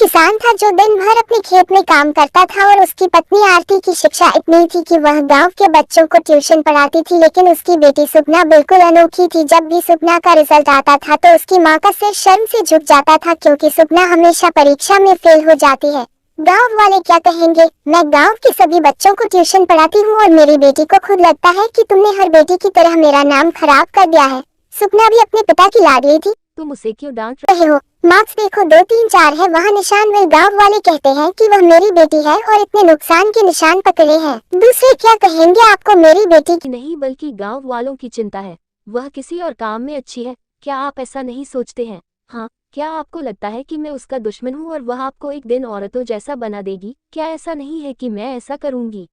किसान था जो दिन भर अपने खेत में काम करता था और उसकी पत्नी आरती की शिक्षा इतनी थी कि वह गांव के बच्चों को ट्यूशन पढ़ाती थी। लेकिन उसकी बेटी सुपना बिल्कुल अनोखी थी। जब भी सुपना का रिजल्ट आता था तो उसकी माँ का सिर शर्म से झुक जाता था, क्योंकि सुपना हमेशा परीक्षा में फेल हो जाती है। गाँव वाले क्या कहेंगे, मैं गाँव के सभी बच्चों को ट्यूशन पढ़ाती हूँ और मेरी बेटी को खुद लगता है कि तुमने हर बेटी की तरह मेरा नाम खराब कर दिया है। सुपना भी अपने पिता की लाडली थी। तुम उसे क्यों डांट रहे हो? मार्क्स देखो 2 3 4 है, वहाँ निशान। वे गाँव वाले कहते हैं कि वह मेरी बेटी है और इतने नुकसान के निशान पकड़े हैं। दूसरे क्या कहेंगे आपको मेरी बेटी की नहीं बल्कि गांव वालों की चिंता है। वह किसी और काम में अच्छी है। क्या आप ऐसा नहीं सोचते हैं? हाँ, क्या आपको लगता है कि मैं उसका दुश्मन हूँ और वह आपको एक दिन औरतों जैसा बना देगी? क्या ऐसा नहीं है कि मैं ऐसा करूँगी?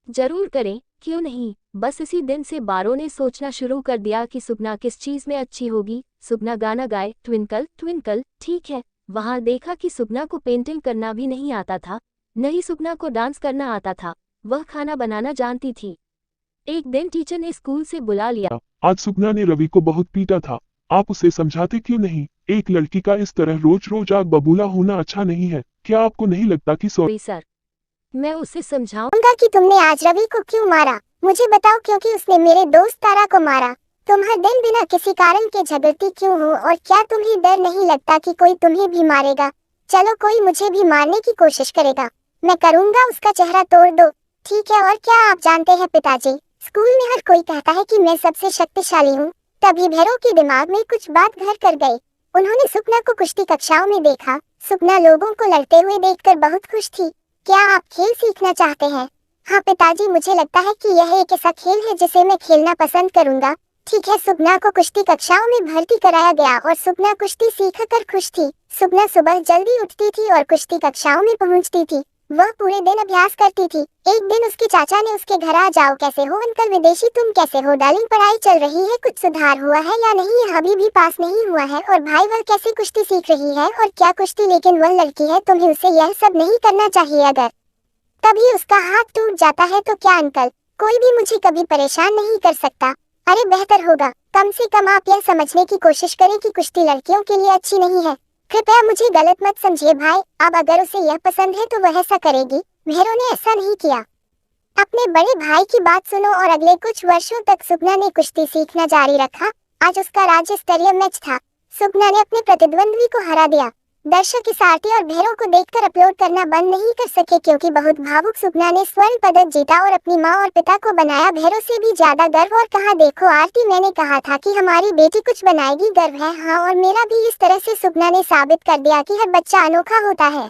जरूर करें, क्यों नहीं। बस इसी दिन से बारों ने सोचना शुरू कर दिया कि सुपना किस चीज में अच्छी होगी। सुपना गाना गाए, ट्विंकल ट्विंकल। ठीक है, वहां देखा कि सुपना को पेंटिंग करना भी नहीं आता था, न ही सुपना को डांस करना आता था। वह खाना बनाना जानती थी। एक दिन टीचर ने स्कूल से बुला लिया। आज सुपना ने रवि को बहुत पीटा था, आप उसे समझाते क्यों नहीं? एक लड़की का इस तरह रोज रोज आग बबूला होना अच्छा नहीं है। क्या आपको नहीं लगता कि सॉरी सर, मैं उसे समझाऊं कि तुमने आज रवि को क्यों मारा? मुझे बताओ, क्योंकि उसने मेरे दोस्त तारा को मारा। तुम हर दिन बिना किसी कारण के झगड़ती क्यों हो? और क्या तुम्हें डर नहीं लगता कि कोई तुम्हें भी मारेगा? चलो, कोई मुझे भी मारने की कोशिश करेगा, मैं करूंगा उसका चेहरा तोड़ दो। ठीक है, और क्या आप जानते हैं पिताजी, स्कूल में हर कोई कहता है कि मैं सबसे शक्तिशाली हूँ। तभी भैरव के दिमाग में कुछ बात घर कर गई। उन्होंने सुपना को कुश्ती कक्षाओं में देखा। सुपना लोगों को लड़ते हुए देखकर बहुत खुश थी। क्या आप खेल सीखना चाहते हैं? हाँ पिताजी, मुझे लगता है कि यह एक ऐसा खेल है जिसे मैं खेलना पसंद करूंगा। ठीक है, सुपना को कुश्ती कक्षाओं में भर्ती कराया गया और सुपना कुश्ती सीखकर खुश थी। सुपना सुबह जल्दी उठती थी और कुश्ती कक्षाओं में पहुंचती थी। वह पूरे दिन अभ्यास करती थी। एक दिन उसके चाचा ने उसके घर आ जाओ, कैसे हो अंकल विदेशी, तुम कैसे हो डार्लिंग, पढ़ाई चल रही है, कुछ सुधार हुआ है या नहीं? यह अभी भी पास नहीं हुआ है। और भाई वह कैसे कुश्ती सीख रही है? और क्या कुश्ती, लेकिन वह लड़की है, तुम्हें उसे यह सब नहीं करना चाहिए। अगर तभी उसका हाथ टूट जाता है तो क्या अंकल, कोई भी मुझे कभी परेशान नहीं कर सकता। अरे बेहतर होगा, कम से कम आप यह समझने की कोशिश करें कि कुश्ती लड़कियों के लिए अच्छी नहीं है। कृपया मुझे गलत मत समझिए भाई, अब अगर उसे यह पसंद है तो वह ऐसा करेगी। भैरव ने ऐसा नहीं किया। अपने बड़े भाई की बात सुनो। और अगले कुछ वर्षों तक सुपना ने कुश्ती सीखना जारी रखा। आज उसका राज्य स्तरीय मैच था। सुपना ने अपने प्रतिद्वंद्वी को हरा दिया। दर्शक इस आरती और भैरव को देखकर अपलोड करना बंद नहीं कर सके, क्योंकि बहुत भावुक सुपना ने स्वर्ण पदक जीता और अपनी माँ और पिता को बनाया भैरव से भी ज्यादा गर्व। और कहा, देखो आरती, मैंने कहा था कि हमारी बेटी कुछ बनाएगी, गर्व है। हाँ, और मेरा भी। इस तरह से सुपना ने साबित कर दिया कि हर बच्चा अनोखा होता है।